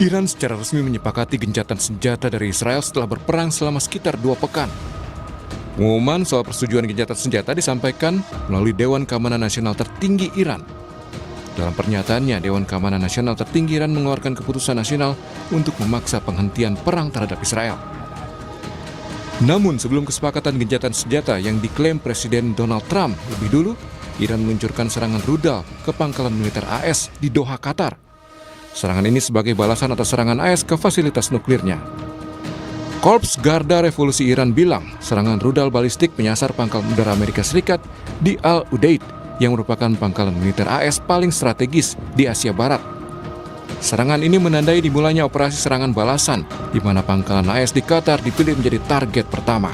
Iran secara resmi menyepakati gencatan senjata dari Israel setelah berperang selama sekitar 2 pekan. Pengumuman soal persetujuan gencatan senjata disampaikan melalui Dewan Keamanan Nasional tertinggi Iran. Dalam pernyataannya, Dewan Keamanan Nasional tertinggi Iran mengeluarkan keputusan nasional untuk memaksa penghentian perang terhadap Israel. Namun sebelum kesepakatan gencatan senjata yang diklaim Presiden Donald Trump lebih dulu, Iran meluncurkan serangan rudal ke pangkalan militer AS di Doha, Qatar. Serangan ini sebagai balasan atas serangan AS ke fasilitas nuklirnya. Korps Garda Revolusi Iran bilang serangan rudal balistik menyasar pangkalan udara Amerika Serikat di Al-Udeid yang merupakan pangkalan militer AS paling strategis di Asia Barat. Serangan ini menandai dimulainya operasi serangan balasan di mana pangkalan AS di Qatar dipilih menjadi target pertama.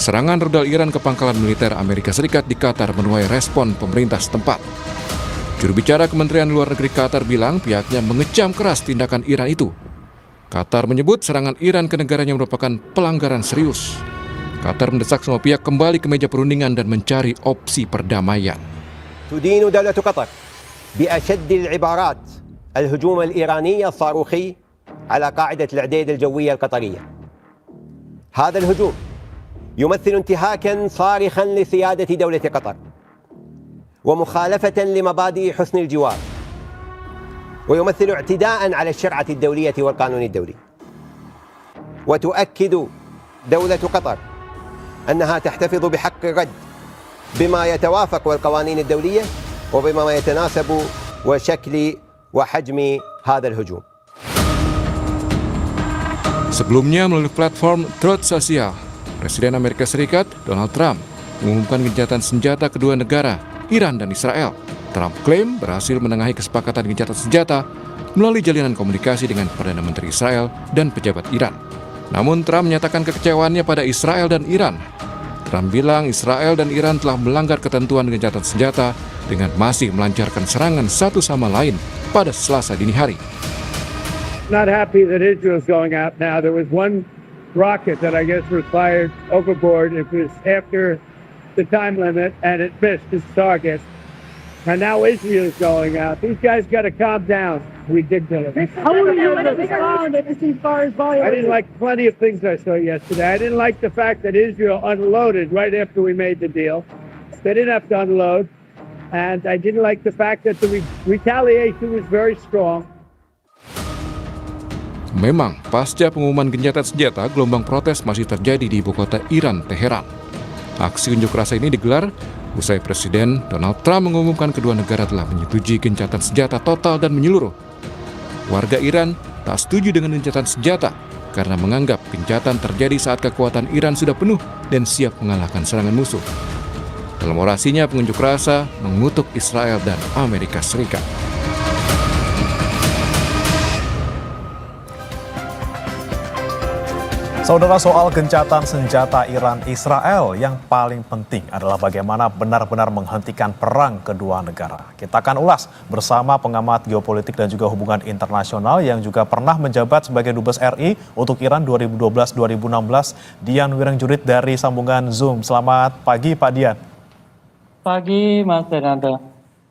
Serangan rudal Iran ke pangkalan militer Amerika Serikat di Qatar menuai respon pemerintah setempat. Juru bicara Kementerian Luar Negeri Qatar bilang pihaknya mengecam keras tindakan Iran itu. Qatar menyebut serangan Iran ke negaranya merupakan pelanggaran serius. Qatar mendesak semua pihak kembali ke meja perundingan dan mencari opsi perdamaian. تدين دولة قطر بأشد العبارات الهجوم الإيراني الصاروخي على قاعدة العديد الجوية القطرية. هذا الهجوم يمثل انتهاكا صارخا لسيادة دولة قطر ومخالفة لمبادئ حسن الجوار ويمثل اعتداء على الشرعة الدولية والقانون الدولي. وتؤكد دولة قطر أنها تحتفظ بحق الرد بما يتوافق والقوانين الدولية وبما يتناسب وشكل وحجم هذا الهجوم. Sebelumnya melalui platform Truth Social, Presiden Amerika Serikat Donald Trump mengumumkan gencatan senjata kedua negara, Iran dan Israel. Trump klaim berhasil menengahi kesepakatan gencatan senjata melalui jalinan komunikasi dengan Perdana Menteri Israel dan pejabat Iran. Namun Trump menyatakan kekecewaannya pada Israel dan Iran. Trump bilang Israel dan Iran telah melanggar ketentuan gencatan senjata dengan masih melancarkan serangan satu sama lain pada Selasa dini hari. Not happy that Israel's going out now. There was one rocket that I guess was fired overboard. It was after the time limit and it missed its target. And now Israel's going out. These guys got to calm down. Ridiculous. How will you respond if this far as I didn't like plenty of things I saw yesterday. I didn't like the fact that Israel unloaded right after we made the deal. They didn't have to unload. And I didn't like the fact that the retaliation was very strong. Memang, pasca pengumuman gencatan senjata, gelombang protes masih terjadi di ibu kota Iran, Teheran. Aksi unjuk rasa ini digelar usai Presiden Donald Trump mengumumkan kedua negara telah menyetujui gencatan senjata total dan menyeluruh. Warga Iran tak setuju dengan gencatan senjata karena menganggap gencatan terjadi saat kekuatan Iran sudah penuh dan siap mengalahkan serangan musuh. Dalam orasinya, pengunjuk rasa mengutuk Israel dan Amerika Serikat. Saudara, soal gencatan senjata Iran-Israel yang paling penting adalah bagaimana benar-benar menghentikan perang kedua negara. Kita akan ulas bersama pengamat geopolitik dan juga hubungan internasional yang juga pernah menjabat sebagai Dubes RI untuk Iran 2012-2016, Dian Wirengjurit dari sambungan Zoom. Selamat pagi Pak Dian. Pagi Mas Fernando.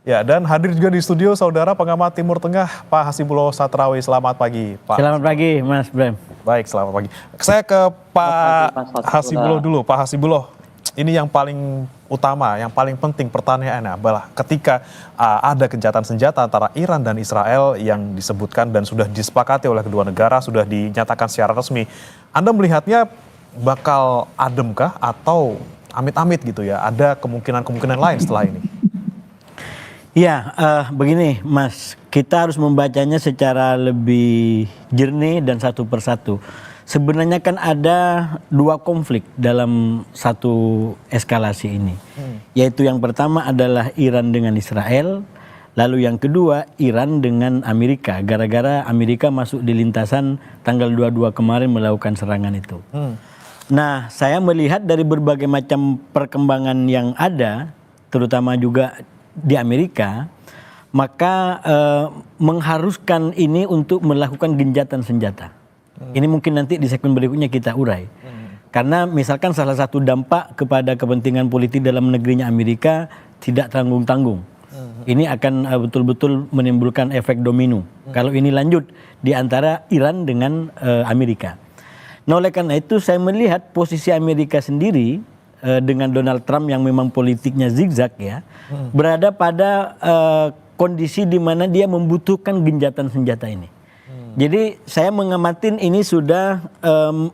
Ya, dan hadir juga di studio saudara pengamat Timur Tengah Pak Hasibullah Satrawi. Selamat pagi Pak. Selamat pagi Mas Bram. Baik, selamat pagi. Saya ke Pak Hasibullah dulu. Pak Hasibullah, ini yang paling utama, yang paling penting pertanyaannya adalah ketika ada gencatan senjata antara Iran dan Israel yang disebutkan dan sudah disepakati oleh kedua negara, sudah dinyatakan secara resmi, Anda melihatnya bakal ademkah atau amit-amit gitu ya? Ada kemungkinan-kemungkinan lain setelah ini? Ya, begini Mas, kita harus membacanya secara lebih jernih dan satu persatu. Sebenarnya kan ada dua konflik dalam satu eskalasi ini. Yaitu yang pertama adalah Iran dengan Israel, lalu yang kedua Iran dengan Amerika. Gara-gara Amerika masuk di lintasan tanggal 22 kemarin melakukan serangan itu. Nah, saya melihat dari berbagai macam perkembangan yang ada, terutama juga di Amerika, maka mengharuskan ini untuk melakukan gencatan senjata. Ini mungkin nanti di segmen berikutnya kita urai. Karena misalkan salah satu dampak kepada kepentingan politik dalam negerinya Amerika tidak tanggung-tanggung. Ini akan betul-betul menimbulkan efek domino. Kalau ini lanjut di antara Iran dengan Amerika. Nah, oleh karena itu saya melihat posisi Amerika sendiri dengan Donald Trump yang memang politiknya zigzag ya, berada pada kondisi di mana dia membutuhkan genjatan senjata ini. Jadi saya mengamatin ini sudah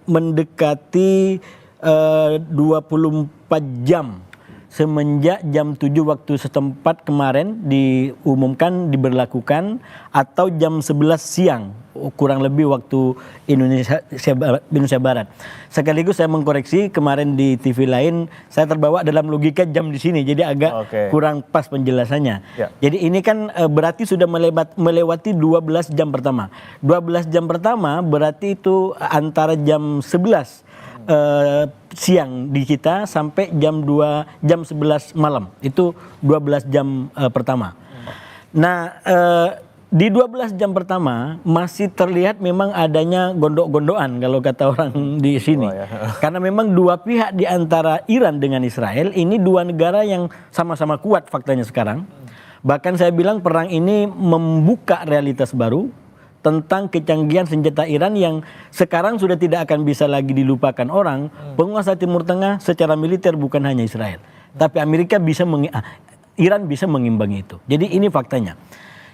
mendekati 24 jam semenjak jam 7 waktu setempat kemarin diumumkan diberlakukan, atau jam 11 siang kurang lebih waktu Indonesia Barat. Sekaligus saya mengkoreksi kemarin di TV lain saya terbawa dalam logika jam di sini, jadi agak kurang pas penjelasannya. Jadi ini kan berarti sudah melewati 12 jam pertama. 12 jam pertama berarti itu antara jam 11 siang di kita sampai jam 11 malam. Itu 12 jam pertama. Nah, di 12 jam pertama masih terlihat memang adanya gondok-gondokan kalau kata orang di sini. Karena memang dua pihak di antara Iran dengan Israel ini dua negara yang sama-sama kuat faktanya sekarang. Bahkan saya bilang perang ini membuka realitas baru tentang kecanggihan senjata Iran yang sekarang sudah tidak akan bisa lagi dilupakan orang. Penguasa Timur Tengah secara militer bukan hanya Israel, tapi Amerika Iran bisa mengimbangi itu. Jadi ini faktanya.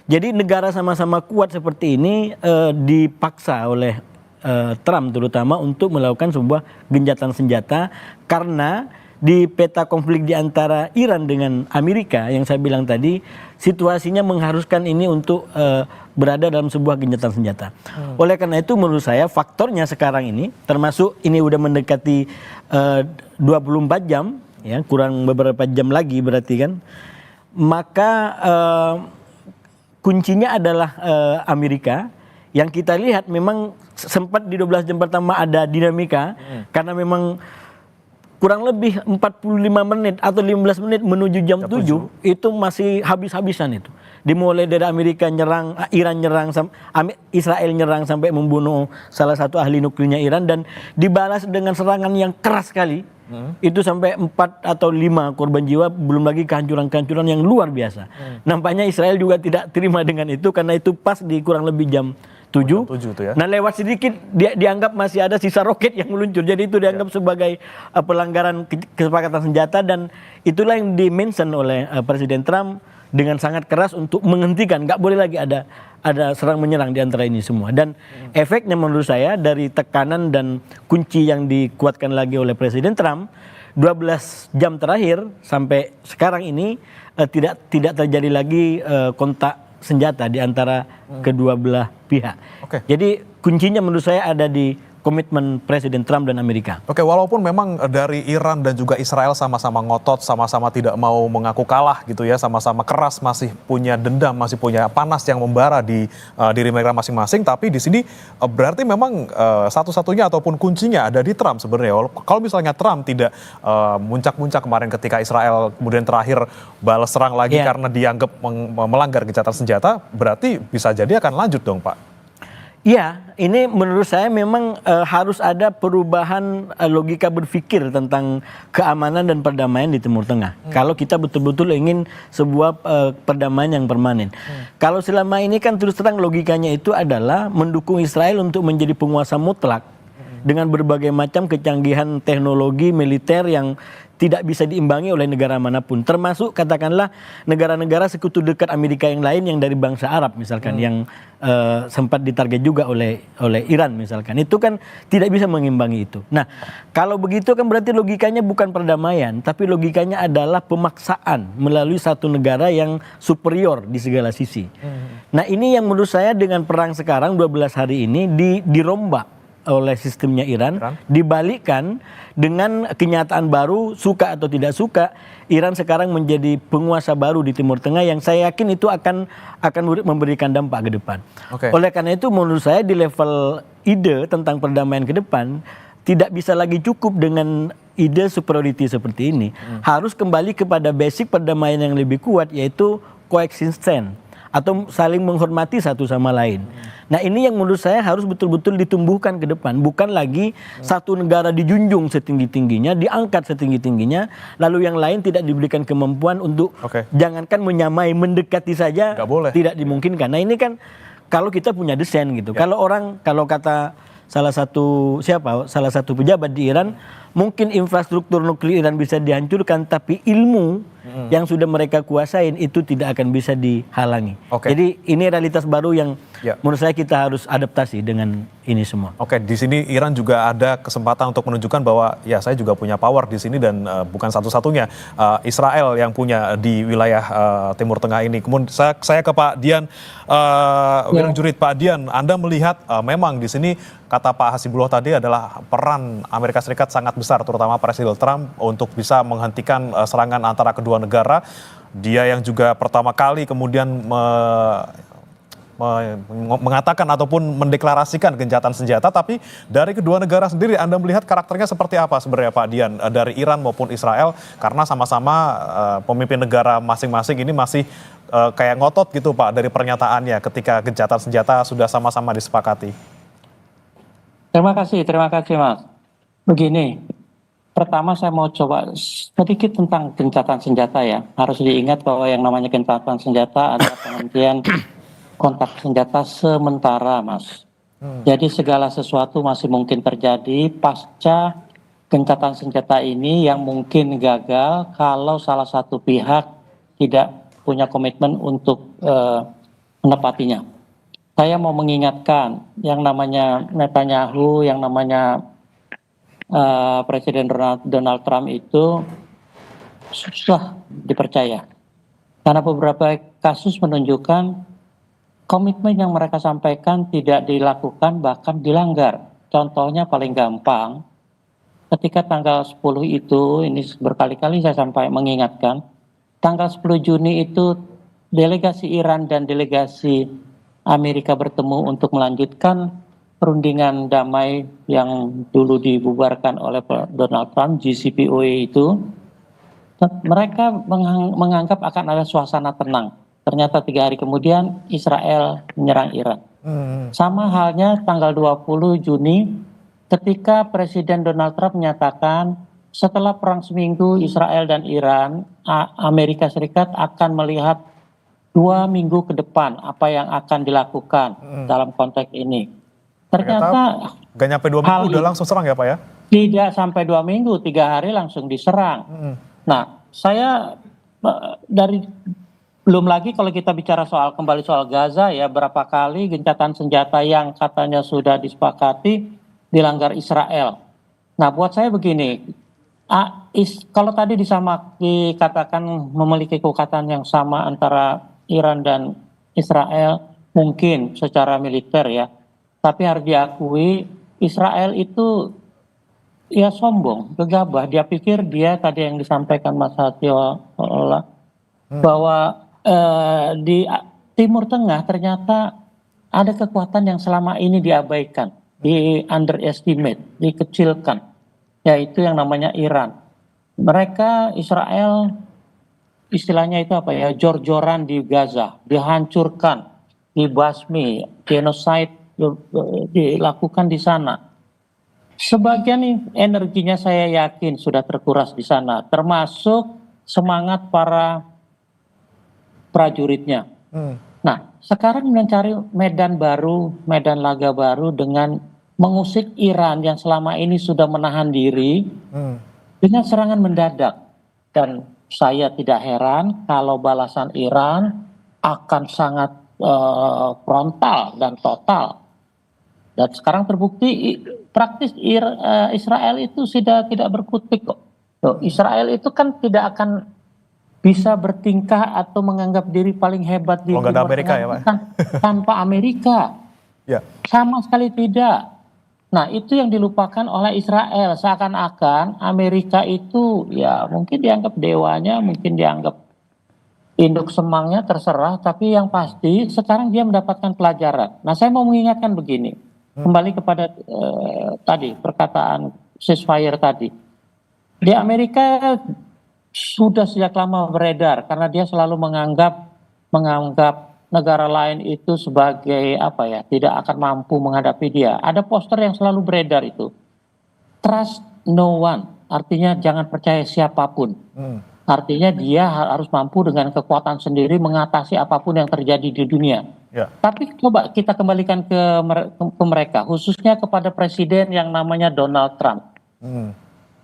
Jadi negara sama-sama kuat seperti ini dipaksa oleh Trump terutama untuk melakukan sebuah gencatan senjata, karena di peta konflik di antara Iran dengan Amerika yang saya bilang tadi, situasinya mengharuskan ini untuk berada dalam sebuah gencatan senjata. Oleh karena itu menurut saya faktornya sekarang ini, termasuk ini udah mendekati 24 jam, ya kurang beberapa jam lagi berarti kan, maka kuncinya adalah Amerika. Yang kita lihat memang sempat di 12 jam pertama ada dinamika, karena memang kurang lebih 45 menit atau 15 menit menuju jam 7 itu masih habis-habisan itu. Dimulai dari Amerika nyerang, Iran nyerang, Israel nyerang sampai membunuh salah satu ahli nuklirnya Iran, dan dibalas dengan serangan yang keras sekali. Itu sampai 4 atau 5 korban jiwa, belum lagi kehancuran-kehancuran yang luar biasa. Nampaknya Israel juga tidak terima dengan itu, karena itu pas di kurang lebih jam 7. Nah lewat sedikit dianggap masih ada sisa roket yang meluncur. Jadi itu dianggap sebagai pelanggaran kesepakatan senjata, dan itulah yang dimention oleh Presiden Trump dengan sangat keras untuk menghentikan, nggak boleh lagi ada serang menyerang di antara ini semua. Dan efeknya menurut saya dari tekanan dan kunci yang dikuatkan lagi oleh Presiden Trump, 12 jam terakhir sampai sekarang ini tidak terjadi lagi kontak senjata di antara kedua belah pihak. Jadi kuncinya menurut saya ada di komitmen Presiden Trump dan Amerika. Walaupun memang dari Iran dan juga Israel sama-sama ngotot, sama-sama tidak mau mengaku kalah gitu ya, sama-sama keras, masih punya dendam, masih punya panas yang membara di diri mereka masing-masing, tapi di sini berarti memang satu-satunya ataupun kuncinya ada di Trump sebenarnya. Kalau misalnya Trump tidak muncak-muncak kemarin ketika Israel kemudian terakhir balas serang lagi karena dianggap melanggar gencatan senjata, berarti bisa jadi akan lanjut dong, Pak. Iya, ini menurut saya memang harus ada perubahan logika berpikir tentang keamanan dan perdamaian di Timur Tengah. Kalau kita betul-betul ingin sebuah perdamaian yang permanen. Kalau selama ini kan terus terang logikanya itu adalah mendukung Israel untuk menjadi penguasa mutlak dengan berbagai macam kecanggihan teknologi militer yang tidak bisa diimbangi oleh negara manapun, termasuk katakanlah negara-negara sekutu dekat Amerika yang lain yang dari bangsa Arab misalkan, yang sempat ditarget juga oleh Iran misalkan, itu kan tidak bisa mengimbangi itu. Nah kalau begitu kan berarti logikanya bukan perdamaian, tapi logikanya adalah pemaksaan melalui satu negara yang superior di segala sisi. Nah ini yang menurut saya dengan perang sekarang 12 hari ini dirombak oleh sistemnya Iran, dibalikkan dengan kenyataan baru, suka atau tidak suka, Iran sekarang menjadi penguasa baru di Timur Tengah yang saya yakin itu akan memberikan dampak ke depan. Oleh karena itu menurut saya di level ide tentang perdamaian ke depan tidak bisa lagi cukup dengan ide superiority seperti ini. Harus kembali kepada basic perdamaian yang lebih kuat, yaitu coexistence atau saling menghormati satu sama lain. Nah ini yang menurut saya harus betul-betul ditumbuhkan ke depan, bukan lagi satu negara dijunjung setinggi-tingginya, diangkat setinggi-tingginya, lalu yang lain tidak diberikan kemampuan untuk jangankan menyamai, mendekati saja tidak dimungkinkan. Nah ini kan kalau kita punya desain gitu, kalau kata salah satu pejabat di Iran, mungkin infrastruktur nuklir Iran bisa dihancurkan, tapi ilmu yang sudah mereka kuasain itu tidak akan bisa dihalangi. Jadi ini realitas baru yang menurut saya kita harus adaptasi dengan ini semua. Di sini Iran juga ada kesempatan untuk menunjukkan bahwa ya saya juga punya power di sini dan bukan satu-satunya Israel yang punya di wilayah Timur Tengah ini. Kemudian saya ke Pak Dian Wirangjurit. Pak Dian, Anda melihat memang di sini kata Pak Hasibullah tadi adalah peran Amerika Serikat sangat besar, terutama Presiden Trump untuk bisa menghentikan serangan antara kedua negara. Dia yang juga pertama kali kemudian mengatakan ataupun mendeklarasikan gencatan senjata, tapi dari kedua negara sendiri Anda melihat karakternya seperti apa sebenarnya Pak Dian, dari Iran maupun Israel, karena sama-sama pemimpin negara masing-masing ini masih kayak ngotot gitu Pak dari pernyataannya ketika gencatan senjata sudah sama-sama disepakati. Terima kasih Mas. Begini, pertama saya mau coba sedikit tentang gencatan senjata ya. Harus diingat bahwa yang namanya gencatan senjata adalah penghentian kontak senjata sementara, Mas. Jadi segala sesuatu masih mungkin terjadi pasca gencatan senjata ini yang mungkin gagal kalau salah satu pihak tidak punya komitmen untuk menepatinya. Saya mau mengingatkan yang namanya Netanyahu, yang namanya Presiden Donald Trump itu susah dipercaya. Karena beberapa kasus menunjukkan komitmen yang mereka sampaikan tidak dilakukan, bahkan dilanggar. Contohnya paling gampang, ketika tanggal 10 itu, ini berkali-kali saya sampai mengingatkan, tanggal 10 Juni itu delegasi Iran dan delegasi Amerika bertemu untuk melanjutkan perundingan damai yang dulu dibubarkan oleh Donald Trump, JCPOA itu. Mereka menganggap akan ada suasana tenang. Ternyata 3 hari kemudian Israel menyerang Iran. Sama halnya tanggal 20 Juni ketika Presiden Donald Trump menyatakan setelah perang seminggu Israel dan Iran, Amerika Serikat akan melihat 2 minggu ke depan apa yang akan dilakukan dalam konteks ini. Ternyata gak nyampe 2 minggu udah langsung serang ya Pak ya? Tidak sampai 2 minggu, 3 hari langsung diserang. Nah, saya belum lagi kalau kita bicara kembali soal Gaza ya, berapa kali gencatan senjata yang katanya sudah disepakati dilanggar Israel. Nah, buat saya begini, kalau tadi dikatakan memiliki kekuatan yang sama antara Iran dan Israel, mungkin secara militer ya, tapi harus diakui Israel itu ya sombong, gegabah. Dia pikir dia tadi yang disampaikan Mas Hatio bahwa di Timur Tengah ternyata ada kekuatan yang selama ini diabaikan, di underestimate, dikecilkan, yaitu yang namanya Iran. Mereka Israel istilahnya itu apa ya, jor-joran di Gaza, dihancurkan, dibasmi, genocide dilakukan di sana. Sebagian energinya saya yakin sudah terkuras di sana, termasuk semangat para prajuritnya. Nah, sekarang mencari medan baru, medan laga baru dengan mengusik Iran yang selama ini sudah menahan diri dengan serangan mendadak. Dan saya tidak heran kalau balasan Iran akan sangat frontal dan total. Dan sekarang terbukti praktis Israel itu sudah tidak berkutik kok. Israel itu kan tidak akan bisa bertingkah atau menganggap diri paling hebat di Timur Amerika Tengah ya Pak? tanpa Amerika. Sama sekali tidak. Nah, itu yang dilupakan oleh Israel, seakan-akan Amerika itu ya mungkin dianggap dewanya, mungkin dianggap induk semangnya, terserah, tapi yang pasti sekarang dia mendapatkan pelajaran. Nah, saya mau mengingatkan begini, kembali kepada tadi perkataan ceasefire tadi. Di Amerika sudah sejak lama beredar karena dia selalu menganggap negara lain itu sebagai apa ya, tidak akan mampu menghadapi dia. Ada poster yang selalu beredar itu. Trust no one, artinya jangan percaya siapapun. Artinya dia harus mampu dengan kekuatan sendiri mengatasi apapun yang terjadi di dunia. Ya. Tapi coba kita kembalikan ke mereka, khususnya kepada presiden yang namanya Donald Trump.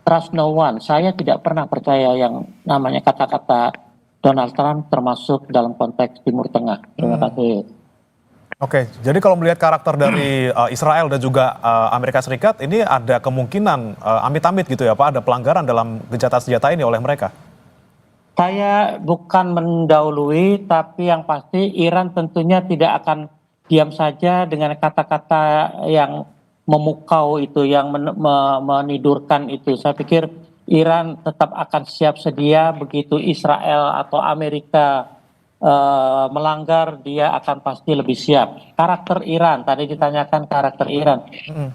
Trust no one, saya tidak pernah percaya yang namanya kata-kata Donald Trump termasuk dalam konteks Timur Tengah. Terima kasih. Oke, jadi kalau melihat karakter dari Israel dan juga Amerika Serikat, ini ada kemungkinan amit-amit gitu ya Pak, ada pelanggaran dalam gencatan senjata ini oleh mereka? Saya bukan mendahului, tapi yang pasti Iran tentunya tidak akan diam saja dengan kata-kata yang memukau itu, yang menidurkan itu. Saya pikir Iran tetap akan siap sedia begitu Israel atau Amerika melanggar, dia akan pasti lebih siap. Karakter Iran, tadi ditanyakan karakter Iran.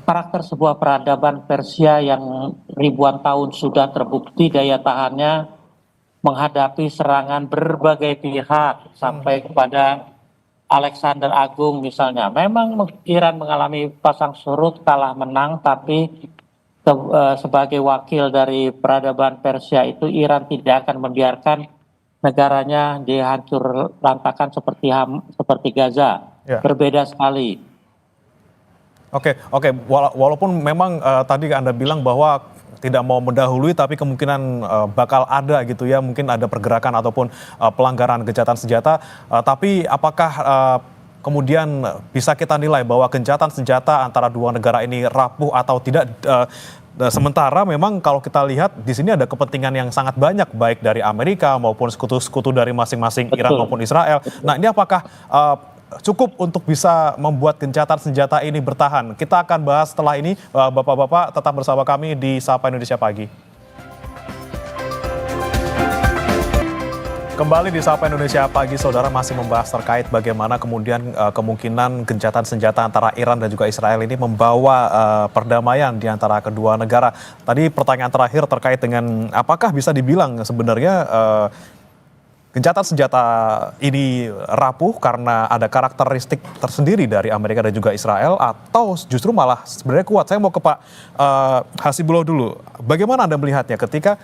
Karakter sebuah peradaban Persia yang ribuan tahun sudah terbukti daya tahannya menghadapi serangan berbagai pihak sampai kepada Alexander Agung misalnya. Memang Iran mengalami pasang surut, kalah menang, tapi sebagai wakil dari peradaban Persia itu Iran tidak akan membiarkan negaranya dihancur lantakan seperti Gaza. Ya. Berbeda sekali. Oke. Walaupun memang tadi Anda bilang bahwa tidak mau mendahului, tapi kemungkinan bakal ada gitu ya, mungkin ada pergerakan ataupun pelanggaran gencatan senjata. Tapi apakah kemudian bisa kita nilai bahwa gencatan senjata antara dua negara ini rapuh atau tidak? Sementara memang kalau kita lihat di sini ada kepentingan yang sangat banyak, baik dari Amerika maupun sekutu-sekutu dari masing-masing Iran maupun Israel. Nah, ini apakah cukup untuk bisa membuat gencatan senjata ini bertahan? Kita akan bahas setelah ini. Bapak-bapak tetap bersama kami di Sapa Indonesia Pagi. Kembali di Sapa Indonesia Pagi, saudara, masih membahas terkait bagaimana kemudian kemungkinan gencatan senjata antara Iran dan juga Israel ini membawa perdamaian di antara kedua negara. Tadi pertanyaan terakhir terkait dengan apakah bisa dibilang sebenarnya gencatan senjata ini rapuh karena ada karakteristik tersendiri dari Amerika dan juga Israel, atau justru malah sebenarnya kuat? Saya mau ke Pak Hasibullah dulu. Bagaimana Anda melihatnya ketika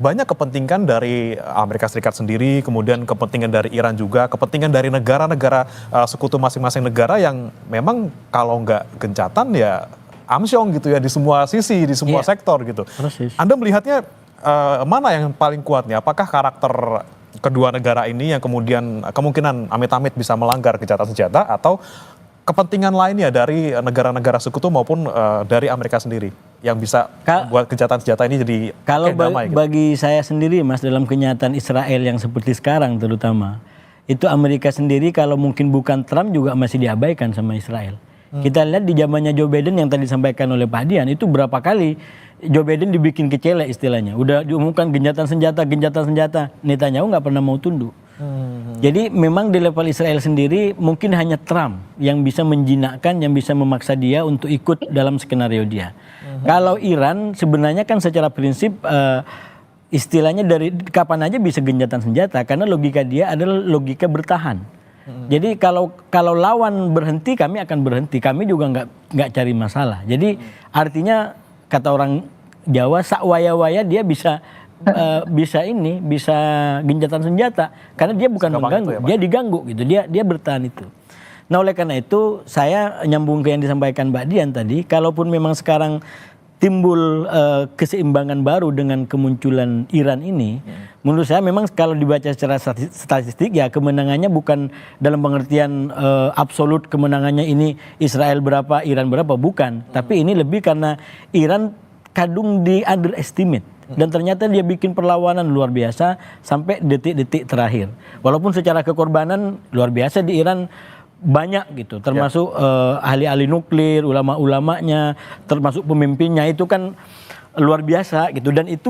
banyak kepentingan dari Amerika Serikat sendiri, kemudian kepentingan dari Iran juga, kepentingan dari negara-negara sekutu masing-masing negara yang memang kalau nggak gencatan ya amsyong gitu ya di semua sisi, di semua sektor gitu. Persis. Anda melihatnya mana yang paling kuat nih? Apakah karakter kedua negara ini yang kemudian kemungkinan amit-amit bisa melanggar gencatan senjata, atau kepentingan lainnya dari negara-negara sekutu maupun dari Amerika sendiri yang bisa membuat gencatan senjata ini jadi kalau damai gitu? Bagi saya sendiri, Mas, dalam kenyataan Israel yang seperti sekarang terutama, itu Amerika sendiri kalau mungkin bukan Trump juga masih diabaikan sama Israel. Kita lihat di zamannya Joe Biden yang tadi disampaikan oleh Pak Dian, itu berapa kali Joe Biden dibikin kecele istilahnya. Udah diumumkan gencatan senjata. Netanyahu nggak pernah mau tunduk. Jadi memang di level Israel sendiri mungkin hanya Trump yang bisa menjinakkan, yang bisa memaksa dia untuk ikut dalam skenario dia. Kalau Iran sebenarnya kan secara prinsip istilahnya dari kapan aja bisa gencatan senjata, karena logika dia adalah logika bertahan. Jadi kalau lawan berhenti, kami akan berhenti. Kami juga nggak cari masalah. Jadi artinya kata orang Jawa, sak waya-waya dia bisa gencatan senjata, karena dia bukan mengganggu, ya, dia diganggu gitu. Dia bertahan itu. Nah, oleh karena itu saya nyambung ke yang disampaikan Mbak Dian tadi, kalaupun memang sekarang timbul keseimbangan baru dengan kemunculan Iran ini, menurut saya memang kalau dibaca secara statistik ya kemenangannya bukan dalam pengertian absolut, kemenangannya ini Israel berapa, Iran berapa, bukan. Tapi ini lebih karena Iran kadung di underestimate. Dan ternyata dia bikin perlawanan luar biasa sampai detik-detik terakhir. Walaupun secara kekorbanan luar biasa di Iran banyak gitu, termasuk ahli-ahli nuklir, ulama-ulamanya, termasuk pemimpinnya itu kan luar biasa gitu. Dan itu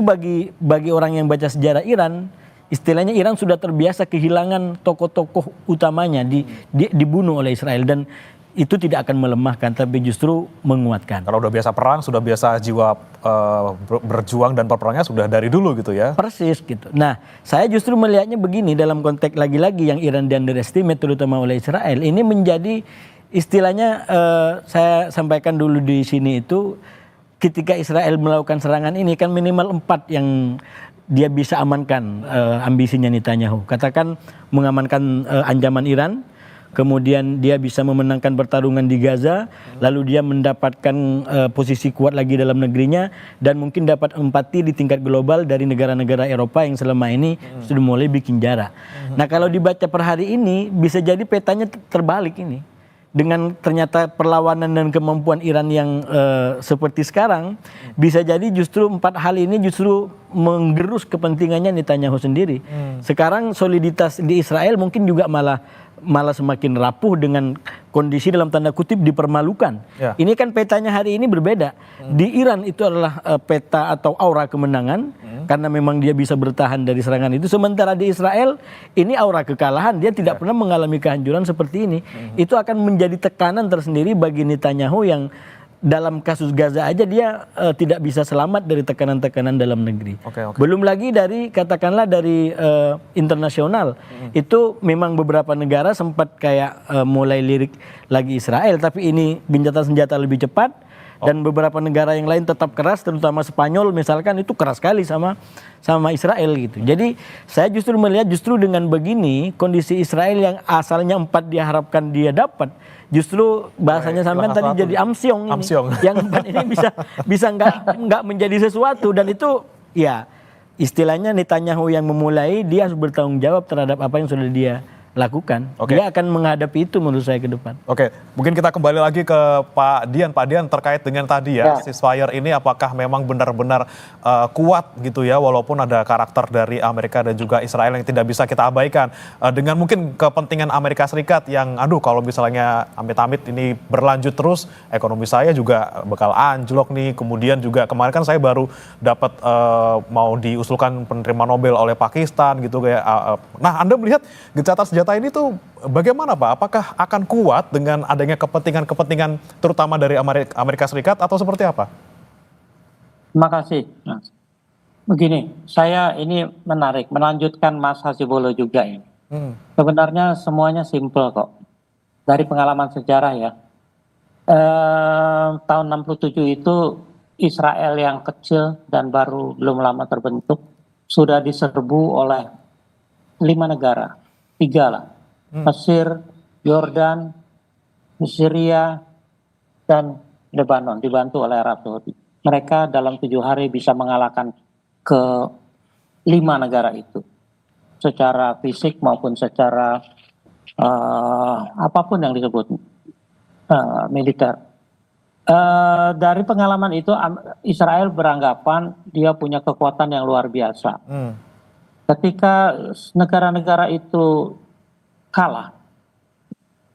bagi orang yang baca sejarah Iran, istilahnya Iran sudah terbiasa kehilangan tokoh-tokoh utamanya dibunuh oleh Israel. Dan itu tidak akan melemahkan tapi justru menguatkan. Kalau udah biasa perang, sudah biasa jiwa berjuang dan berperangnya sudah dari dulu gitu ya. Persis gitu. Nah, saya justru melihatnya begini dalam konteks lagi-lagi yang Iran di underestimate terutama oleh Israel. Ini menjadi istilahnya saya sampaikan dulu di sini itu ketika Israel melakukan serangan ini kan minimal 4 yang dia bisa amankan ambisinya Netanyahu. Katakan mengamankan ancaman Iran, kemudian dia bisa memenangkan pertarungan di Gaza, lalu dia mendapatkan posisi kuat lagi dalam negerinya, dan mungkin dapat empati di tingkat global dari negara-negara Eropa yang selama ini sudah mulai bikin jarak. Nah kalau dibaca per hari ini, bisa jadi petanya terbalik ini. Dengan ternyata perlawanan dan kemampuan Iran yang seperti sekarang, bisa jadi justru 4 hal ini justru menggerus kepentingannya Netanyahu sendiri. Sekarang soliditas di Israel mungkin juga malah semakin rapuh dengan kondisi dalam tanda kutip dipermalukan. Ya. Ini kan petanya hari ini berbeda. Di Iran itu adalah peta atau aura kemenangan karena memang dia bisa bertahan dari serangan itu. Sementara di Israel ini aura kekalahan. Dia tidak pernah mengalami kehancuran seperti ini. Itu akan menjadi tekanan tersendiri bagi Netanyahu yang dalam kasus Gaza aja dia tidak bisa selamat dari tekanan-tekanan dalam negeri. Oke. Belum lagi dari katakanlah dari internasional. Itu memang beberapa negara sempat kayak mulai lirik lagi Israel, tapi ini gencatan senjata lebih cepat dan beberapa negara yang lain tetap keras, terutama Spanyol misalkan itu keras sekali sama Israel gitu. Jadi saya justru melihat justru dengan begini kondisi Israel yang asalnya 4 diharapkan dia dapat, justru bahasanya sampean tadi jadi amsyong ini. Yang 4 ini bisa nggak menjadi sesuatu, dan itu ya istilahnya Netanyahu yang memulai, dia harus bertanggung jawab terhadap apa yang sudah dia lakukan. Dia akan menghadapi itu menurut saya ke depan. Oke, mungkin kita kembali lagi ke Pak Dian. Pak Dian, terkait dengan tadi ya, ceasefire ini apakah memang benar-benar kuat gitu ya, walaupun ada karakter dari Amerika dan juga Israel yang tidak bisa kita abaikan. Dengan mungkin kepentingan Amerika Serikat yang kalau misalnya amit-amit ini berlanjut terus, ekonomi saya juga bakal anjlok nih. Kemudian juga kemarin kan saya baru dapat mau diusulkan penerima Nobel oleh Pakistan gitu kayak. Nah, Anda melihat gencatan senjata ini tuh bagaimana Pak? Apakah akan kuat dengan adanya kepentingan-kepentingan terutama dari Amerika Serikat atau seperti apa? Terima kasih. Nah, begini, saya ini menarik, melanjutkan Mas Hasibullah juga ini. Sebenarnya semuanya simpel kok. Dari pengalaman sejarah ya. Tahun 67 itu Israel yang kecil dan baru belum lama terbentuk sudah diserbu oleh 5 negara. 3 lah, Mesir, Yordan, Syria, dan Lebanon, dibantu oleh Arab Saudi. Mereka dalam 7 hari bisa mengalahkan ke 5 negara itu, secara fisik maupun secara apapun yang disebut militer. Dari pengalaman itu Israel beranggapan dia punya kekuatan yang luar biasa. Ketika negara-negara itu kalah,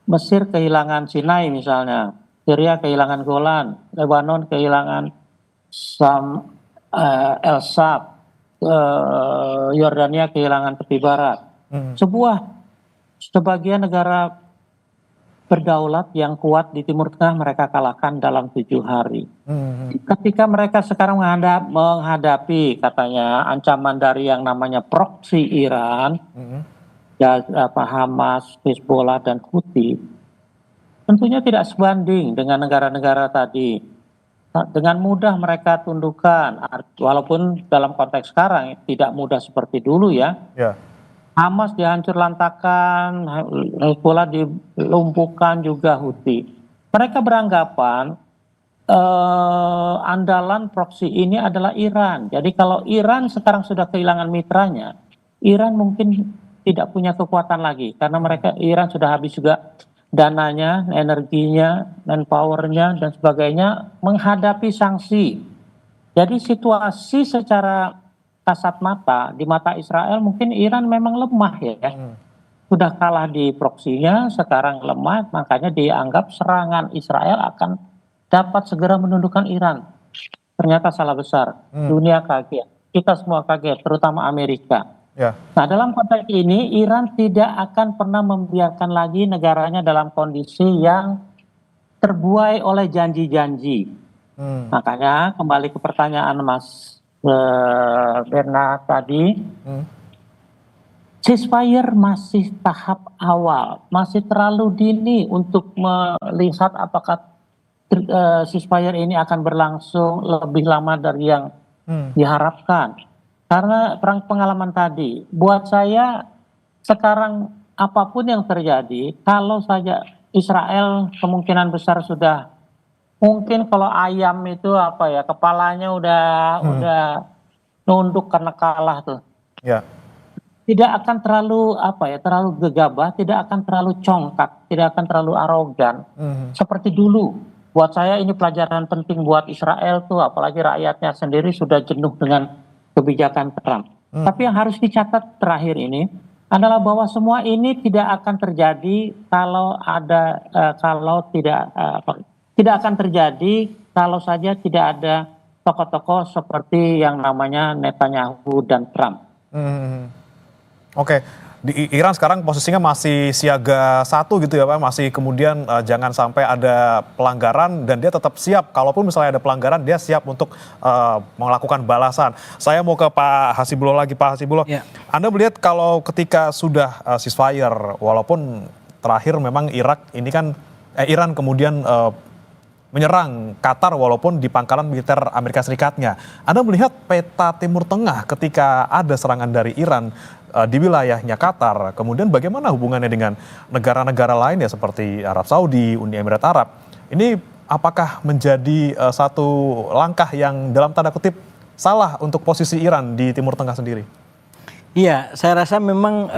Mesir kehilangan Sinai misalnya, Syria kehilangan Golan, Lebanon kehilangan El Sab, Yordania kehilangan tepi barat. Sebagian negara berdaulat yang kuat di Timur Tengah mereka kalahkan dalam 7 hari. Ketika mereka sekarang menghadapi katanya ancaman dari yang namanya proksi Iran, Hamas, Hezbollah, dan Houthi, tentunya tidak sebanding dengan negara-negara tadi. Dengan mudah mereka tundukkan, walaupun dalam konteks sekarang tidak mudah seperti dulu ya. Hamas dihancur lantakan, Hezbollah dilumpuhkan juga Houthi. Mereka beranggapan andalan proksi ini adalah Iran. Jadi kalau Iran sekarang sudah kehilangan mitranya, Iran mungkin tidak punya kekuatan lagi karena Iran sudah habis juga dananya, energinya, manpowernya dan sebagainya menghadapi sanksi. Jadi situasi secara kasat mata di mata Israel mungkin Iran memang lemah ya. Sudah kalah di proksinya, sekarang lemah, makanya dianggap serangan Israel akan dapat segera menundukkan Iran. Ternyata salah besar. Dunia kaget, kita semua kaget, terutama Amerika. Nah, dalam konteks ini Iran tidak akan pernah membiarkan lagi negaranya dalam kondisi yang terbuai oleh janji-janji. Makanya kembali ke pertanyaan Mas Bernard tadi, ceasefire masih tahap awal, masih terlalu dini untuk melihat apakah ceasefire ini akan berlangsung lebih lama dari yang diharapkan. Karena perang pengalaman tadi, buat saya sekarang apapun yang terjadi, kalau saja Israel kemungkinan besar sudah, mungkin kalau ayam itu apa ya, kepalanya udah nunduk karena kalah tuh. Ya. Tidak akan terlalu terlalu gegabah, tidak akan terlalu congkak, tidak akan terlalu arogan seperti dulu. Buat saya ini pelajaran penting buat Israel tuh, apalagi rakyatnya sendiri sudah jenuh dengan kebijakan Trump. Tapi yang harus dicatat terakhir ini adalah bahwa semua ini tidak akan terjadi tidak akan terjadi kalau saja tidak ada tokoh-tokoh seperti yang namanya Netanyahu dan Trump. Oke, di Iran sekarang posisinya masih siaga 1 gitu ya Pak, masih kemudian jangan sampai ada pelanggaran dan dia tetap siap, kalaupun misalnya ada pelanggaran dia siap untuk melakukan balasan. Saya mau ke Pak Hasibullah lagi, Pak Hasibullah. Ya. Anda melihat kalau ketika sudah ceasefire, walaupun terakhir memang Iran kemudian menyerang Qatar walaupun di pangkalan militer Amerika Serikatnya. Anda melihat peta Timur Tengah ketika ada serangan dari Iran di wilayahnya Qatar, kemudian bagaimana hubungannya dengan negara-negara lain ya seperti Arab Saudi, Uni Emirat Arab. Ini apakah menjadi satu langkah yang dalam tanda kutip salah untuk posisi Iran di Timur Tengah sendiri? Iya, saya rasa memang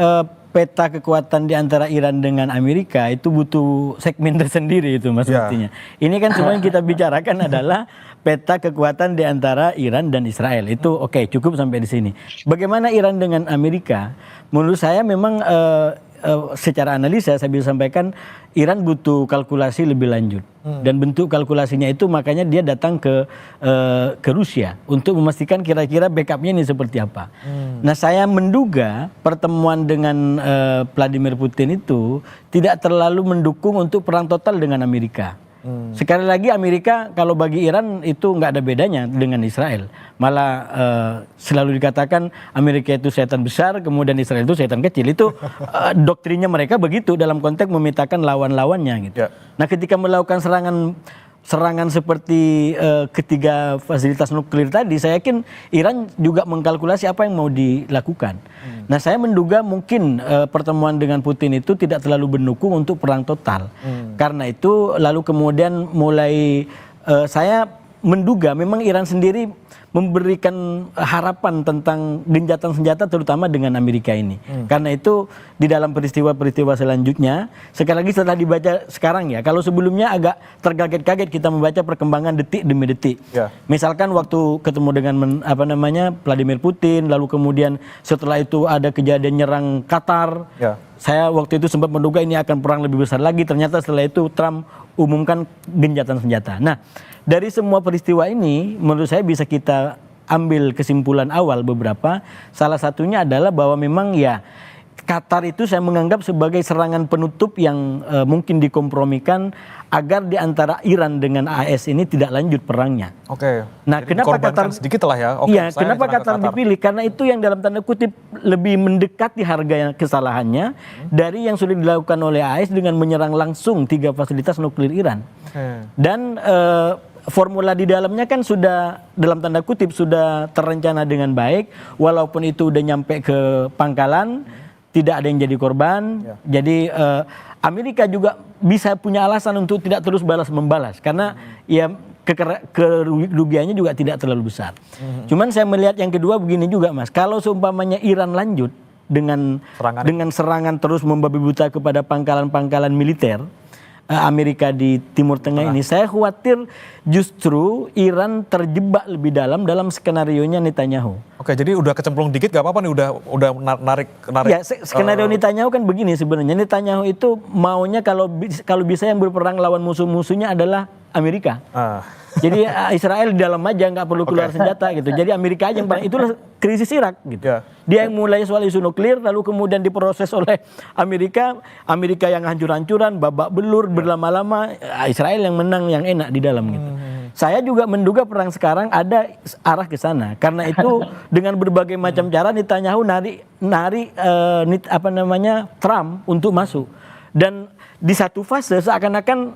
peta kekuatan di antara Iran dengan Amerika itu butuh segmen tersendiri itu Mas Buktinya. Ini kan semua yang kita bicarakan adalah peta kekuatan di antara Iran dan Israel. Itu oke, cukup sampai di sini. Bagaimana Iran dengan Amerika? Menurut saya memang secara analisa saya bisa sampaikan Iran butuh kalkulasi lebih lanjut. Dan bentuk kalkulasinya itu makanya dia datang ke Rusia untuk memastikan kira-kira backupnya ini seperti apa. Nah saya menduga pertemuan dengan Vladimir Putin itu tidak terlalu mendukung untuk perang total dengan Amerika. Sekali lagi Amerika kalau bagi Iran itu nggak ada bedanya dengan Israel. Malah selalu dikatakan Amerika itu setan besar, kemudian Israel itu setan kecil. Itu doktrinnya mereka begitu dalam konteks memetakan lawan-lawannya gitu. Nah ketika melakukan serangan seperti ketiga fasilitas nuklir tadi, saya yakin Iran juga mengkalkulasi apa yang mau dilakukan. Nah saya menduga mungkin pertemuan dengan Putin itu tidak terlalu mendukung untuk perang total. Karena itu lalu kemudian mulai saya menduga memang Iran sendiri memberikan harapan tentang gencatan senjata terutama dengan Amerika ini. Karena itu di dalam peristiwa-peristiwa selanjutnya, sekali lagi setelah dibaca sekarang ya, kalau sebelumnya agak terkaget-kaget kita membaca perkembangan detik demi detik. Misalkan waktu ketemu dengan Vladimir Putin, lalu kemudian setelah itu ada kejadian nyerang Qatar. Saya waktu itu sempat menduga ini akan perang lebih besar lagi, ternyata setelah itu Trump umumkan gencatan senjata. Nah, dari semua peristiwa ini menurut saya bisa kita ambil kesimpulan awal beberapa. Salah satunya adalah bahwa memang ya Qatar itu saya menganggap sebagai serangan penutup yang mungkin dikompromikan agar di antara Iran dengan AS ini tidak lanjut perangnya. Oke. Nah, kenapa Qatar sedikit lah ya? Iya, kenapa Qatar dipilih? Karena itu yang dalam tanda kutip lebih mendekati harga kesalahannya dari yang sudah dilakukan oleh AS dengan menyerang langsung 3 fasilitas nuklir Iran. Dan formula di dalamnya kan sudah dalam tanda kutip sudah terencana dengan baik, walaupun itu udah nyampe ke pangkalan, tidak ada yang jadi korban. Jadi Amerika juga bisa punya alasan untuk tidak terus balas-membalas karena ya kerugiannya juga tidak terlalu besar. Cuman saya melihat yang kedua begini juga Mas, kalau seumpamanya Iran lanjut dengan serangan terus membabi buta kepada pangkalan-pangkalan militer Amerika di Timur Tengah ini, saya khawatir justru Iran terjebak lebih dalam skenario-nya Netanyahu. Oke, jadi udah kecemplung dikit gak apa-apa nih, udah narik. Ya, skenario Netanyahu kan begini sebenarnya. Netanyahu itu maunya kalau bisa yang berperang lawan musuh-musuhnya adalah Amerika. Jadi Israel di dalam aja nggak perlu keluar senjata gitu. Jadi Amerika aja yang perang. Itulah krisis Irak gitu. Ya. Dia yang mulai soal isu nuklir, lalu kemudian diproses oleh Amerika yang hancur-hancuran, babak belur, berlama-lama, Israel yang menang, yang enak di dalam gitu. Saya juga menduga perang sekarang ada arah ke sana. Karena itu dengan berbagai macam cara Netanyahu nari Trump untuk masuk. Dan di satu fase seakan-akan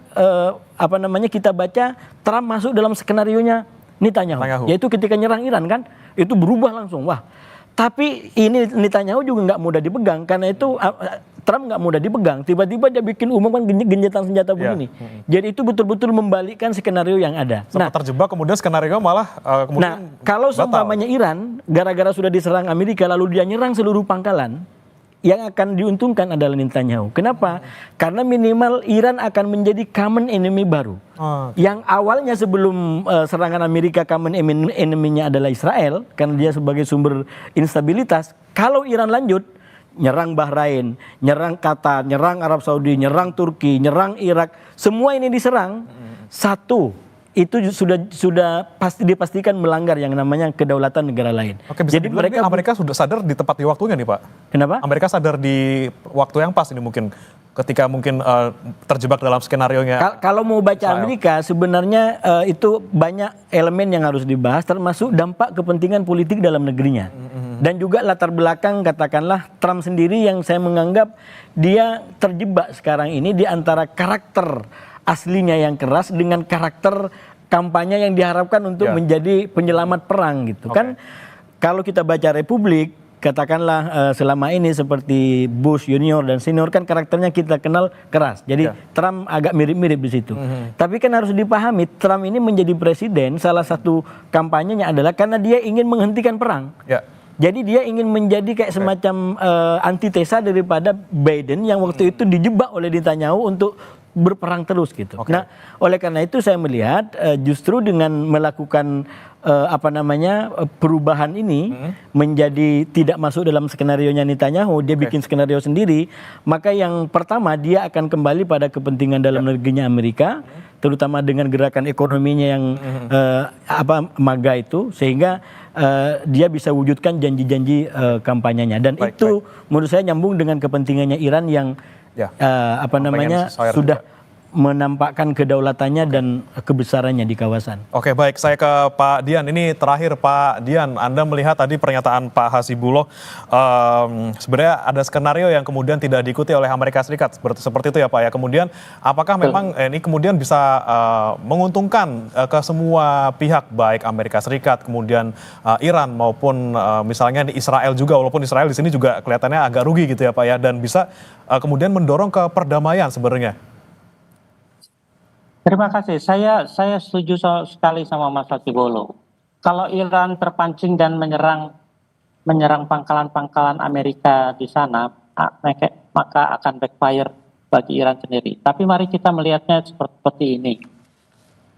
kita baca Trump masuk dalam skenarionya Netanyahu. Yaitu ketika nyerang Iran kan, itu berubah langsung. Wah, tapi ini Netanyahu juga nggak mudah dipegang, karena itu Trump nggak mudah dipegang. Tiba-tiba dia bikin umum kan gencatan senjata begini. Jadi itu betul-betul membalikkan skenario yang ada. Sempat terjebak, kemudian skenario malah kemudian kalau seumpamanya Iran gara-gara sudah diserang Amerika lalu dia nyerang seluruh pangkalan, yang akan diuntungkan adalah Netanyahu. Kenapa? Karena minimal Iran akan menjadi common enemy baru. Yang awalnya sebelum serangan Amerika common enemy-nya adalah Israel, karena dia sebagai sumber instabilitas. Kalau Iran lanjut, nyerang Bahrain, nyerang Qatar, nyerang Arab Saudi, nyerang Turki, nyerang Irak, semua ini diserang. Satu, itu sudah pasti dipastikan melanggar yang namanya kedaulatan negara lain. Oke, jadi Amerika sudah sadar di tepat di waktunya nih Pak. Kenapa? Amerika sadar di waktu yang pas ini mungkin ketika mungkin terjebak dalam skenario-nya. Kalau mau baca Israel. Amerika sebenarnya itu banyak elemen yang harus dibahas, termasuk dampak kepentingan politik dalam negerinya. Dan juga latar belakang katakanlah Trump sendiri yang saya menganggap dia terjebak sekarang ini di antara karakter aslinya yang keras dengan karakter kampanye yang diharapkan untuk menjadi penyelamat perang gitu. Kan kalau kita baca Republik, katakanlah selama ini seperti Bush junior dan senior kan karakternya kita kenal keras. Jadi Trump agak mirip-mirip di situ. Tapi kan harus dipahami Trump ini menjadi presiden, salah satu kampanyenya adalah karena dia ingin menghentikan perang. Jadi dia ingin menjadi kayak semacam antitesa daripada Biden yang waktu itu dijebak oleh Netanyahu untuk berperang terus gitu. Nah, oleh karena itu saya melihat justru dengan melakukan perubahan ini menjadi tidak masuk dalam skenarionya Netanyahu, dia bikin skenario sendiri, maka yang pertama dia akan kembali pada kepentingan dalam negerinya Amerika, terutama dengan gerakan ekonominya yang MAGA itu, sehingga dia bisa wujudkan janji-janji kampanyenya, dan itu menurut saya nyambung dengan kepentingannya Iran yang sudah menampakkan kedaulatannya dan kebesarannya di kawasan. Oke, baik, saya ke Pak Dian. Ini terakhir Pak Dian, Anda melihat tadi pernyataan Pak Hasibullah, sebenarnya ada skenario yang kemudian tidak diikuti oleh Amerika Serikat, seperti itu ya Pak ya. Kemudian apakah memang ini kemudian bisa menguntungkan ke semua pihak, baik Amerika Serikat, kemudian Iran maupun misalnya di Israel juga, walaupun Israel di sini juga kelihatannya agak rugi gitu ya Pak ya, dan bisa kemudian mendorong ke perdamaian sebenarnya. Terima kasih. Saya setuju sekali sama Mas Hasibullah. Kalau Iran terpancing dan menyerang pangkalan-pangkalan Amerika di sana, maka akan backfire bagi Iran sendiri. Tapi mari kita melihatnya seperti ini.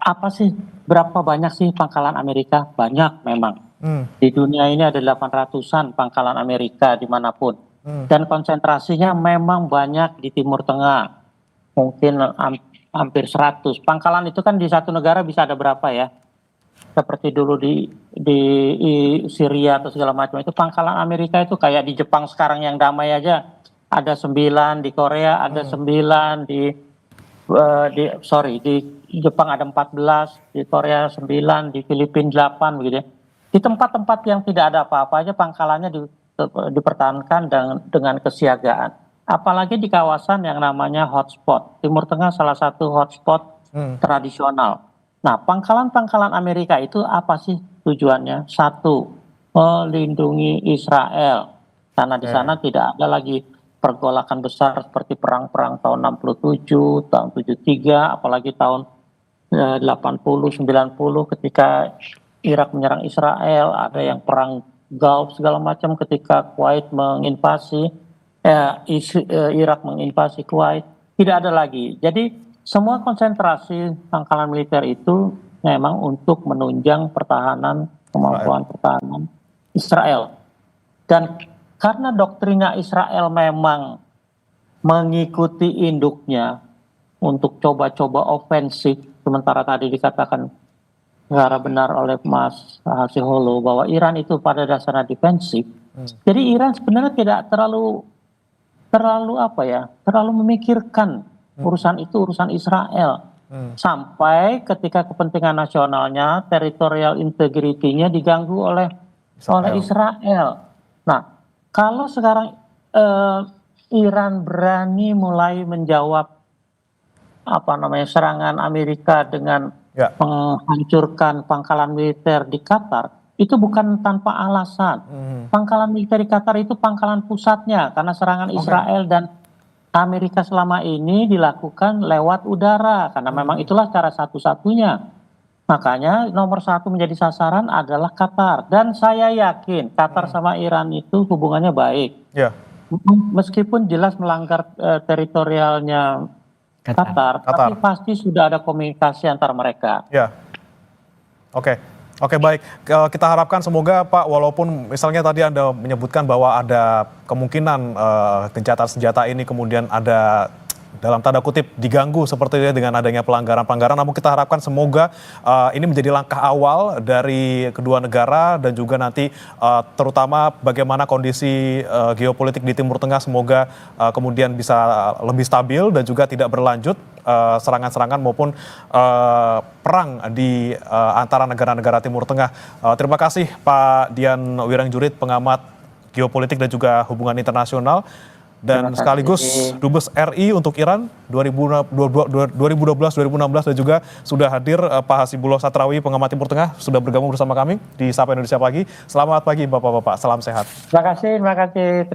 Apa sih, berapa banyak sih pangkalan Amerika? Banyak memang. Di dunia ini ada 800-an pangkalan Amerika dimanapun. Dan konsentrasinya memang banyak di Timur Tengah. Mungkin hampir 100. Pangkalan itu kan di satu negara bisa ada berapa ya? Seperti dulu di Syria atau segala macam. Itu pangkalan Amerika itu kayak di Jepang sekarang yang damai aja. Ada 9, di Korea ada 9, di Jepang ada 14, di Korea 9, di Filipina 8 begitu ya. Di tempat-tempat yang tidak ada apa-apa aja pangkalannya dipertahankan dengan kesiagaan. Apalagi di kawasan yang namanya hotspot. Timur Tengah salah satu hotspot tradisional. Nah, pangkalan-pangkalan Amerika itu apa sih tujuannya? Satu, melindungi Israel. Karena di sana tidak ada lagi pergolakan besar seperti perang-perang tahun 67, tahun 73, apalagi tahun 80, 90 ketika Irak menyerang Israel, ada yang perang Gulf segala macam ketika Kuwait menginvasi. Irak menginvasi Kuwait, tidak ada lagi. Jadi semua konsentrasi pangkalan militer itu memang untuk menunjang kemampuan pertahanan Israel. Dan karena doktrina Israel memang mengikuti induknya untuk coba-coba ofensif, sementara tadi dikatakan secara benar oleh Mas Hasiholo bahwa Iran itu pada dasarnya defensif. Jadi Iran sebenarnya tidak terlalu memikirkan urusan itu, urusan Israel. Sampai ketika kepentingan nasionalnya, territorial integrity-nya diganggu oleh Israel. Nah, kalau sekarang Iran berani mulai menjawab serangan Amerika dengan menghancurkan pangkalan militer di Qatar, itu bukan tanpa alasan. Pangkalan militer di Qatar itu pangkalan pusatnya karena serangan Israel dan Amerika selama ini dilakukan lewat udara karena memang itulah cara satu-satunya. Makanya nomor satu menjadi sasaran adalah Qatar, dan saya yakin Qatar sama Iran itu hubungannya baik. Meskipun jelas melanggar teritorialnya Qatar, tapi pasti sudah ada komunikasi antar mereka. Ya, oke, baik. Kita harapkan semoga Pak, walaupun misalnya tadi Anda menyebutkan bahwa ada kemungkinan gencatan senjata ini kemudian ada dalam tanda kutip diganggu seperti itu dengan adanya pelanggaran-pelanggaran, namun kita harapkan semoga ini menjadi langkah awal dari kedua negara dan juga nanti terutama bagaimana kondisi geopolitik di Timur Tengah semoga kemudian bisa lebih stabil dan juga tidak berlanjut serangan-serangan maupun perang di antara negara-negara Timur Tengah. Terima kasih Pak Dian Wirangjurit, pengamat geopolitik dan juga hubungan internasional, dan sekaligus Dubes RI untuk Iran 2012-2016, dan juga sudah hadir Pak Hasibullah Satrawi, pengamat Timur Tengah, sudah bergabung bersama kami di Sapa Indonesia Pagi. Selamat pagi Bapak-bapak, salam sehat. Terima kasih.